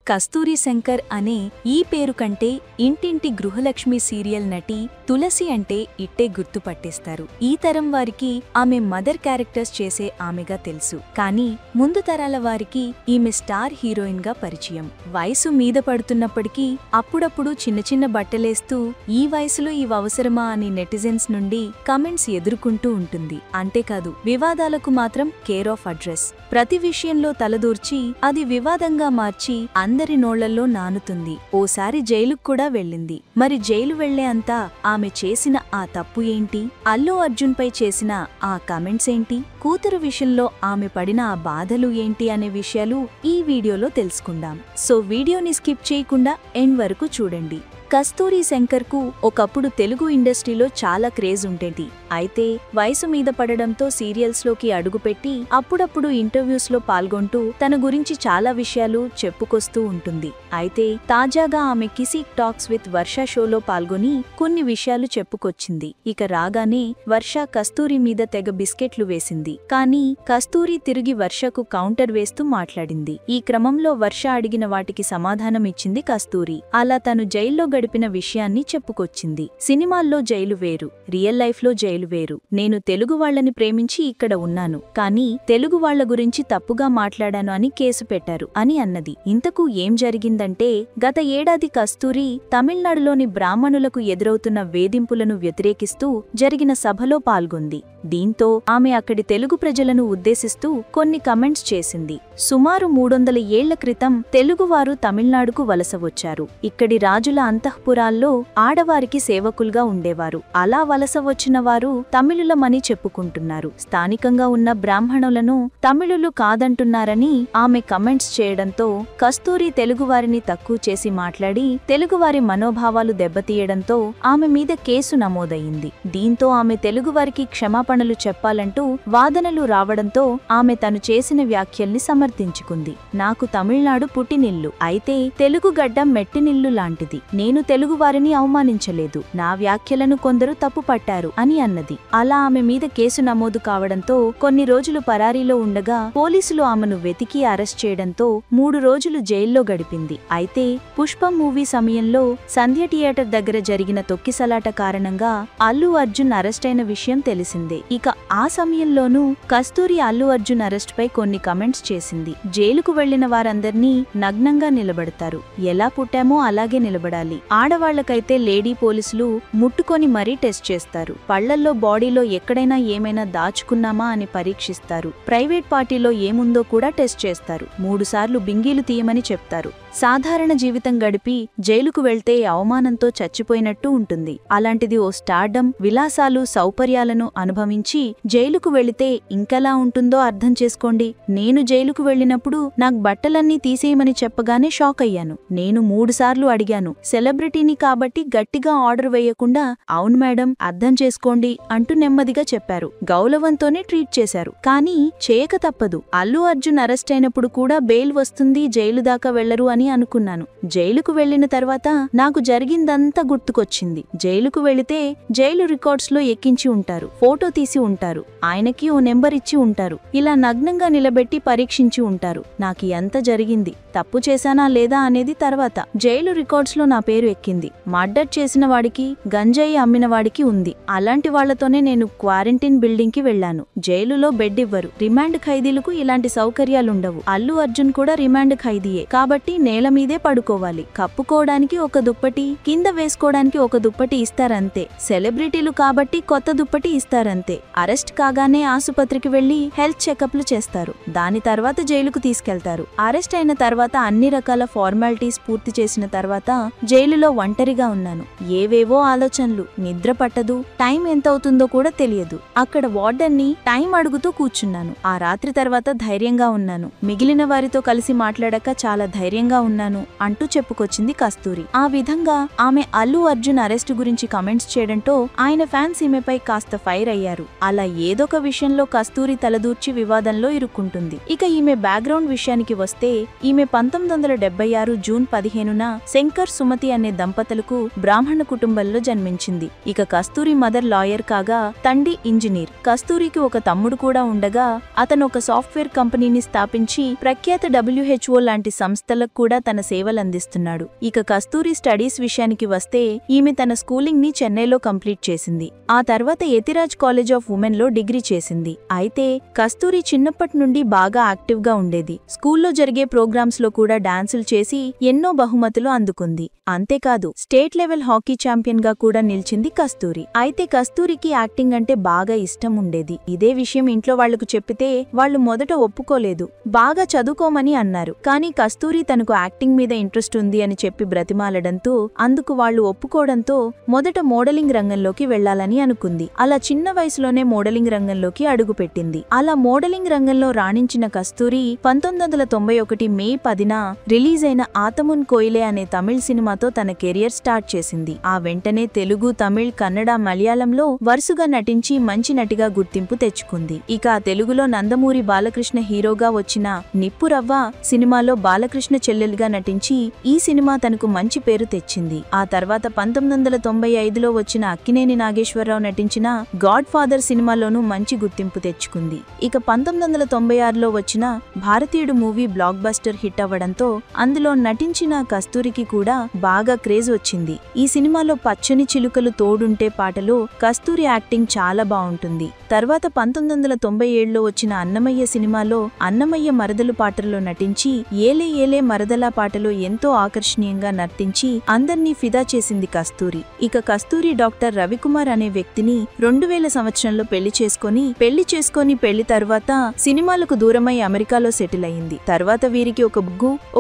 కస్తూరి శంకర్ అనే ఈ పేరు కంటే ఇంటింటి గృహలక్ష్మి సీరియల్ నటి తులసి అంటే ఇట్టే గుర్తుపట్టేస్తారు. ఈ తరం వారికి ఆమె మదర్ క్యారెక్టర్స్ చేసే ఆమెగా తెలుసు. కానీ ముందు తరాల వారికి ఈమె స్టార్ హీరోయిన్ గా పరిచయం. వయసు మీద పడుతున్నప్పటికీ అప్పుడప్పుడు చిన్న చిన్న బట్టలేస్తూ ఈ వయసులో ఇవవసరమా అని నెటిజన్స్ నుండి కమెంట్స్ ఎదుర్కొంటూ ఉంటుంది. అంతేకాదు వివాదాలకు మాత్రం కేర్ ఆఫ్ అడ్రస్. ప్రతి విషయంలో తలదూర్చి అది వివాదంగా మార్చి అందరి నోళ్లల్లో నానుతుంది. ఓసారి జైలుకు కూడా వెళ్ళింది. మరి జైలు వెళ్లే అంతా ఆమె చేసిన ఆ తప్పు ఏంటి? అల్లు అర్జున్ పై చేసిన ఆ కమెంట్స్ ఏంటి? కూతురు విషయంలో ఆమె పడిన ఆ బాధలు ఏంటి అనే విషయాలు ఈ వీడియోలో తెలుసుకుందాం. సో వీడియోని స్కిప్ చేయకుండా ఎండ్ వరకు చూడండి. కస్తూరి శంకర్కు ఒకప్పుడు తెలుగు ఇండస్ట్రీలో చాలా క్రేజ్ ఉండేది. అయితే వయసు మీద పడడంతో సీరియల్స్లోకి అడుగుపెట్టి అప్పుడప్పుడు ఇంటర్వ్యూస్లో పాల్గొంటూ తన గురించి చాలా విషయాలు చెప్పుకొస్తూ ఉంటుంది. అయితే తాజాగా ఆమె కిసిక్ టాక్స్ విత్ వర్ష షోలో పాల్గొని కొన్ని విషయాలు చెప్పుకొచ్చింది. ఇక రాగానే వర్ష కస్తూరి మీద తెగ బిస్కెట్లు వేసింది. కానీ కస్తూరి తిరిగి వర్షకు కౌంటర్ వేస్తూ మాట్లాడింది. ఈ క్రమంలో వర్ష అడిగిన వాటికి సమాధానం ఇచ్చింది కస్తూరి. అలా తను జైల్లో గడిపిన విషయాన్ని చెప్పుకొచ్చింది. సినిమాల్లో జైలు వేరు, రియల్ లైఫ్ లో జైలు వేరు. నేను తెలుగు వాళ్లని ప్రేమించి ఇక్కడ ఉన్నాను, కానీ తెలుగు వాళ్ల గురించి తప్పుగా మాట్లాడాను అని కేసు పెట్టారు అని అన్నది. ఇంతకు ఏం జరిగిందంటే గత ఏడాది కస్తూరి తమిళనాడులోని బ్రాహ్మణులకు ఎదురవుతున్న వేధింపులను వ్యతిరేకిస్తూ జరిగిన సభలో పాల్గొంది. దీంతో ఆమె అక్కడి తెలుగు ప్రజలను ఉద్దేశిస్తూ కొన్ని కమెంట్స్ చేసింది. సుమారు 300 ఏళ్ల క్రితం తెలుగువారు తమిళనాడుకు వలస వచ్చారు. ఇక్కడి రాజుల అంతఃపురాల్లో ఆడవారికి సేవకులుగా ఉండేవారు. అలా వలస వచ్చిన వారు తమిళులమని చెప్పుకుంటున్నారు. స్థానికంగా ఉన్న బ్రాహ్మణులను తమిళులు కాదంటున్నారని ఆమె కమెంట్స్ చేయడంతో కస్తూరి తెలుగువారిని తక్కువ చేసి మాట్లాడి తెలుగువారి మనోభావాలు దెబ్బతీయడంతో ఆమె మీద కేసు నమోదయింది. దీంతో ఆమె తెలుగువారికి క్షమాపణలు చెప్పాలంటూ వాదనలు రావడంతో ఆమె తను చేసిన వ్యాఖ్యల్ని సమర్థించుకుంది. నాకు తమిళనాడు పుట్టినిల్లు, అయితే తెలుగు గడ్డ మెట్టినిల్లు లాంటిది. నేను తెలుగువారిని అవమానించలేదు. నా వ్యాఖ్యలను కొందరు తప్పుపట్టారు అని అన్నది. అలా ఆమె మీద కేసు నమోదు కావడంతో కొన్ని రోజులు పరారీలో ఉండగా పోలీసులు ఆమెను వెతికి అరెస్ట్ చేయడంతో 3 రోజులు జైల్లో గడిపింది. అయితే పుష్పం మూవీ సమయంలో సంధ్య థియేటర్ దగ్గర జరిగిన తొక్కిసలాట కారణంగా అల్లు అర్జున్ అరెస్ట్ అయిన విషయం తెలిసిందే. ఇక ఆ సమయంలోనూ కస్తూరి అల్లు అర్జున్ అరెస్ట్ పై కొన్ని కమెంట్స్ చేసింది. జైలుకు వెళ్లిన వారందర్నీ నగ్నంగా నిలబడతారు, ఎలా పుట్టామో అలాగే నిలబడాలి. ఆడవాళ్లకైతే లేడీ పోలీసులు ముట్టుకొని మరీ టెస్ట్ చేస్తారు. పళ్లల్లో బాడీలో ఎక్కడైనా ఏమైనా దాచుకున్నామా అని పరీక్షిస్తారు. ప్రైవేట్ పార్టీలో ఏముందో కూడా టెస్ట్ చేస్తారు. 3 సార్లు బింగీలు తీయమని చెప్తారు. సాధారణ జీవితం గడిపి జైలుకు వెళ్తే అవమానంతో చచ్చిపోయినట్టు ఉంటుంది. అలాంటిది ఓ స్టార్డమ్, విలాసాలు, సౌకర్యాలను అనుభవించి జైలుకు వెళితే ఇంకెలా ఉంటుందో అర్థం చేసుకోండి. నేను జైలుకు వెళ్లినప్పుడు నాకు బట్టలన్నీ తీసేయమని చెప్పగానే షాక్ అయ్యాను. నేను 3 సార్లు అడిగాను. సెలబ్రిటీని కాబట్టి గట్టిగా ఆర్డర్ వేయకుండా అవును మేడం అర్థం చేసుకోండి అంటూ నెమ్మదిగా చెప్పారు. గౌరవంతోనే ట్రీట్ చేశారు. కానీ చేయక తప్పదు. అల్లు అర్జున్ అరెస్ట్ అయినప్పుడు కూడా బెయిల్ వస్తుంది, జైలు దాకా వెళ్లరు అని అనుకున్నాను. జైలుకు వెళ్లిన తర్వాత నాకు జరిగిందంతా గుర్తుకొచ్చింది. జైలుకు వెళితే జైలు రికార్డ్స్ లో ఎక్కించి ఉంటారు, ఫోటో తీసి ఉంటారు, ఆయనకి ఓ నెంబర్ ఇచ్చి ఉంటారు, ఇలా నగ్నంగా నిలబెట్టి పరీక్షించి ఉంటారు. నాకు ఎంత జరిగింది, తప్పు చేశానా లేదా అనేది తర్వాత. జైలు రికార్డ్స్ లో నా పేరు ఎక్కింది. మర్డర్ చేసిన వాడికి, గంజాయి అమ్మిన వాడికి ఉంది. అలాంటి వాళ్లతోనే నేను క్వారంటైన్ బిల్డింగ్ కి వెళ్లాను. జైలులో బెడ్ ఇవ్వరు. రిమాండ్ ఖైదీలకు ఇలాంటి సౌకర్యాలుండవు. అల్లు అర్జున్ కూడా రిమాండ్ ఖైదీయే కాబట్టి నేల మీదే పడుకోవాలి. కప్పుకోవడానికి ఒక దుప్పటి, కింద వేసుకోవడానికి ఒక దుప్పటి ఇస్తారంతే. సెలబ్రిటీలు కాబట్టి కొత్త దుప్పటి ఇస్తారంతే. అరెస్ట్ కాగానే ఆసుపత్రికి వెళ్లి హెల్త్ చెకప్లు చేస్తారు. దాని తర్వాత జైలుకు తీసుకెళ్తారు. అరెస్ట్ అయిన తర్వాత అన్ని రకాల ఫార్మాలిటీస్ పూర్తి చేసిన తర్వాత జైలులో ఒంటరిగా ఉన్నాను. ఏవేవో ఆలోచనలు, నిద్ర పట్టదు, టైం ఎంతవుతుందో కూడా తెలియదు. అక్కడ వార్డన్ని టైం అడుగుతూ కూర్చున్నాను. ఆ రాత్రి తర్వాత ధైర్యంగా ఉన్నాను. మిగిలిన వారితో కలిసి మాట్లాడాక చాలా ధైర్యంగా ఉన్నాను అంటూ చెప్పుకొచ్చింది కస్తూరి. ఆ విధంగా ఆమె అల్లు అర్జున్ అరెస్టు గురించి కమెంట్స్ చేయడంతో ఆయన ఫ్యాన్స్ ఈమెపై కాస్త ఫైర్ అయ్యారు. అలా ఏదొక విషయంలో కస్తూరి తలదూర్చి వివాదంలో ఇరుక్కుంటుంది. ఇక ఈమె బ్యాక్గ్రౌండ్ విషయానికి వస్తే ఈమె 1976 జూన్ 15న శంకర్ సుమతి అనే దంపతులకు బ్రాహ్మణ కుటుంబంలో జన్మించింది. ఇక కస్తూరి మదర్ లాయర్ కాగా తండ్రి ఇంజనీర్. కస్తూరికి ఒక తమ్ముడు కూడా ఉండగా అతను ఒక సాఫ్ట్వేర్ కంపెనీని స్థాపించి ప్రఖ్యాత WHO లాంటి సంస్థలకు కూడా తన సేవలందిస్తున్నాడు. ఇక కస్తూరి స్టడీస్ విషయానికి వస్తే ఈమె తన స్కూలింగ్ ని చెన్నైలో కంప్లీట్ చేసింది. ఆ తర్వాత యతిరాజ్ కాలేజ్ ఆఫ్ ఉమెన్ లో డిగ్రీ చేసింది. అయితే కస్తూరి చిన్నప్పటి నుండి బాగా యాక్టివ్ గా ఉండేది. స్కూల్లో జరిగే ప్రోగ్రామ్స్ లో కూడా డాన్సులు చేసి ఎన్నో బహుమతులు అందుకుంది. అంతేకాదు స్టేట్ లెవెల్ హాకీ ఛాంపియన్ గా కూడా నిలిచింది కస్తూరి. అయితే కస్తూరికి యాక్టింగ్ అంటే బాగా ఇష్టం ఉండేది. ఇదే విషయం ఇంట్లో వాళ్లకు చెప్పితే వాళ్లు మొదట ఒప్పుకోలేదు. బాగా చదువుకోమని అన్నారు. కానీ కస్తూరి తనకు యాక్టింగ్ మీద ఇంట్రెస్ట్ ఉంది అని చెప్పి బ్రతిమాలడంతో అందుకు వాళ్లు ఒప్పుకోవడంతో మొదట మోడలింగ్ రంగంలోకి వెళ్లాలని అనుకుంది. అలా చిన్న వయసులోనే మోడలింగ్ రంగంలోకి అడుగుపెట్టింది. అలా మోడలింగ్ రంగంలో రాణించిన కస్తూరి 1991 మే 10న రిలీజ్ అయిన ఆతమున్ కోయిలే అనే తమిళ్ సినిమాతో తన కెరియర్ స్టార్ట్ చేసింది. ఆ వెంటనే తెలుగు, తమిళ్, కన్నడ, మలయాళంలో వరుసగా నటించి మంచి నటిగా గుర్తింపు తెచ్చుకుంది. ఇక తెలుగులో నందమూరి బాలకృష్ణ హీరోగా వచ్చిన నిప్పురవ్వ సినిమాలో బాలకృష్ణ చెల్లెలుగా నటించి ఈ సినిమా తనకు మంచి పేరు తెచ్చింది. ఆ తర్వాత 1995లో వచ్చిన అక్కినేని నాగేశ్వరరావు నటించిన గాడ్ ఫాదర్ సినిమాలోనూ మంచి గుర్తింపు తెచ్చుకుంది. ఇక 1996లో వచ్చిన భారతీయుడు మూవీ బ్లాక్ బస్టర్ హిట్ అవ్వడంతో అందులో నటించిన కస్తూరికి కూడా బాగా క్రేజ్ వచ్చింది. ఈ సినిమాలో పచ్చని చిలుకలు తోడుంటే పాటలో కస్తూరి యాక్టింగ్ చాలా బావుంటుంది. తర్వాత 1997లో వచ్చిన అన్నమయ్య సినిమాలో అన్నమయ్య మరదలు పాటల్లో నటించి ఏలే ఏలే మరదలా పాటలో ఎంతో ఆకర్షణీయంగా నర్తించి అందర్నీ ఫిదా చేసింది కస్తూరి. ఇక కస్తూరి డాక్టర్ రవికుమార్ అనే వ్యక్తిని 2000 సంవత్సరంలో పెళ్లి చేసుకొని పెళ్లి తర్వాత సినిమాలకు దూరమై అమెరికాలో సెటిల్ అయింది. తర్వాత వీరికి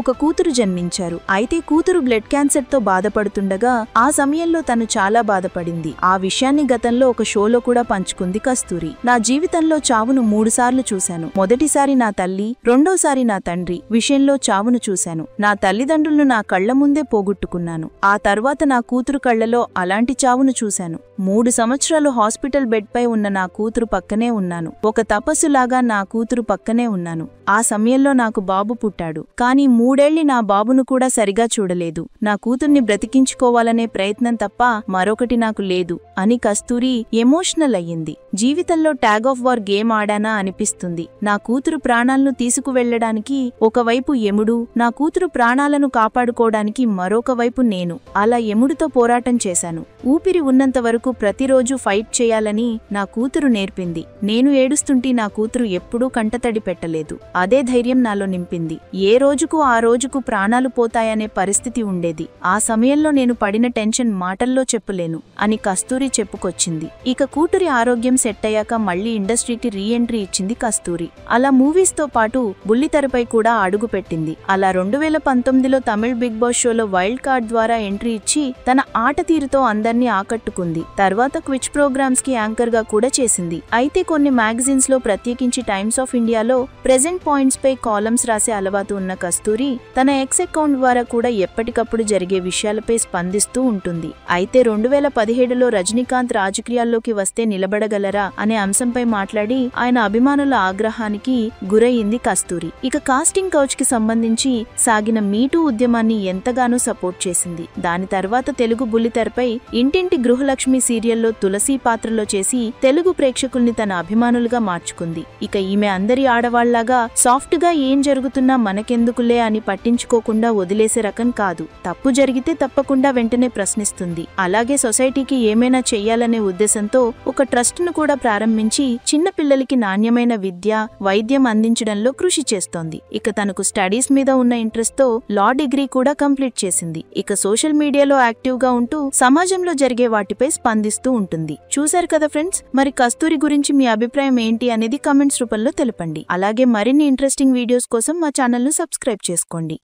ఒక కూతురు జన్మించారు. అయితే కూతురు బ్లడ్ క్యాన్సర్ తో బాధపడుతుండగా ఆ సమయంలో తను చాలా బాధపడింది. ఆ విషయాన్ని గతంలో ఒక షోలో కూడా పంచుకుంది కస్తూరి. నా జీవితంలో చావును 3 సార్లు చూశాను. మొదటిసారి నా తల్లి, రెండోసారి నా తండ్రి విషయంలో చావును చూశాను. నా తల్లిదండ్రులను నా కళ్ల ముందే పోగొట్టుకున్నాను. ఆ తర్వాత నా కూతురు కళ్లలో అలాంటి చావును చూశాను. 3 సంవత్సరాలు హాస్పిటల్ బెడ్ పై ఉన్న నా కూతురు పక్కనే ఉన్నాను. ఒక తపస్సులాగా నా కూతురు పక్కనే ఉన్నాను. ఆ సమయంలో నాకు బాబు పుట్టాడు. కానీ 3 ఏళ్లు నా బాబును కూడా సరిగా చూడలేదు. నా కూతుర్ని బ్రతికించుకోవాలనే ప్రయత్నం తప్ప మరొకటి నాకు లేదు అని కస్తూరి ఎమోషనల్ అయ్యింది. జీవితంలో ట్యాగ్ ఆఫ్ వార్ గేమ్ ఆడానా అనిపిస్తుంది. నా కూతురు ప్రాణాలను తీసుకువెళ్లడానికి ఒకవైపు యముడు, నా కూతురు ప్రాణాలను కాపాడుకోవడానికి మరొక వైపు నేను. అలా యముడితో పోరాటం చేశాను. ఊపిరి ఉన్నంత వరకు ప్రతిరోజు ఫైట్ చేయాలని నా కూతురు నేర్పింది. నేను ఏడుస్తుంటే నా కూతురు ఎప్పుడూ కంటతడి పెట్టలేదు. అదే ధైర్యం నాలో నింపింది. ఏ రోజుకు ఆ రోజుకు ప్రాణాలు పోతాయనే పరిస్థితి ఉండేది. ఆ సమయంలో నేను పడిన టెన్షన్ మాటల్లో చెప్పలేను అని కస్తూరి చెప్పుకొచ్చింది. ఇక కూతురి ఆరోగ్యం సెట్ అయ్యాక మళ్లీ ఇండస్ట్రీకి రీ ఎంట్రీ ఇచ్చింది కస్తూరి. అలా మూవీస్ తో పాటు బుల్లితెరపై కూడా అడుగుపెట్టింది. అలా 2019లో తమిళ్ బిగ్ బాస్ షోలో వైల్డ్ కార్డ్ ద్వారా ఎంట్రీ ఇచ్చి తన ఆట తీరుతో అందర్నీ ఆకట్టుకుంది. తర్వాత క్విజ్ ప్రోగ్రామ్స్ కి యాంకర్ గా కూడా చేసింది. అయితే కొన్ని మ్యాగజైన్స్ లో ప్రత్యేకించి టైమ్స్ ఆఫ్ ఇండియాలో ప్రెజెంట్ పాయింట్స్ పై కాలమ్స్ రాసే అలవాటు ఉన్న కస్తూరి తన ఎక్స్ అకౌంట్ ద్వారా కూడా ఎప్పటికప్పుడు జరిగే విషయాలపై స్పందిస్తూ ఉంటుంది. అయితే 2017లో రజనీకాంత్ రాజకీయాల్లోకి వస్తే నిలబడగలరా అనే అంశంపై మాట్లాడి ఆయన అభిమానుల ఆగ్రహానికి గురయింది కస్తూరి. ఇక కాస్టింగ్ కౌచ్ కి సంబంధించి సాగిన మీటూ ఉద్యమాన్ని ఎంతగానో సపోర్ట్ చేసింది. దాని తర్వాత తెలుగు బుల్లితెరపై ఇంటింటి గృహలక్ష్మి సీరియల్లో తులసి పాత్రలో చేసి తెలుగు ప్రేక్షకుల్ని తన అభిమానులుగా మార్చుకుంది. ఇక ఈమె అందరి ఆడవాళ్లాగా సాఫ్ట్ గా ఏం జరుగుతున్నా మనకెందుకులే అని పట్టించుకోకుండా వదిలేసే రకం కాదు. తప్పు జరిగితే తప్పకుండా వెంటనే ప్రశ్నిస్తుంది. అలాగే సొసైటీకి ఏమైనా చెయ్యాలనే ఉద్దేశంతో ఒక ట్రస్ట్ ను కూడా ప్రారంభించి చిన్న పిల్లలకి నాణ్యమైన విద్య, వైద్యం అందించడంలో కృషి చేస్తోంది. ఇక తనకు స్టడీస్ మీద ఉన్న ఇంట్రెస్ట్ తో లా డిగ్రీ కూడా కంప్లీట్ చేసింది. ఇక సోషల్ మీడియాలో యాక్టివ్ గా ఉంటూ సమాజంలో జరిగే వాటిపై స్పందిస్తూ ఉంటుంది. చూశారు కదా ఫ్రెండ్స్, మరి కస్తూరి గురించి మీ అభిప్రాయం ఏంటి అనేది కమెంట్స్ రూపంలో తెలపండి. అలాగే మరిన్ని ఇంట్రెస్టింగ్ వీడియోస్ కోసం మా ఛానల్ ను సబ్స్క్రైబ్ చేసుకోండి.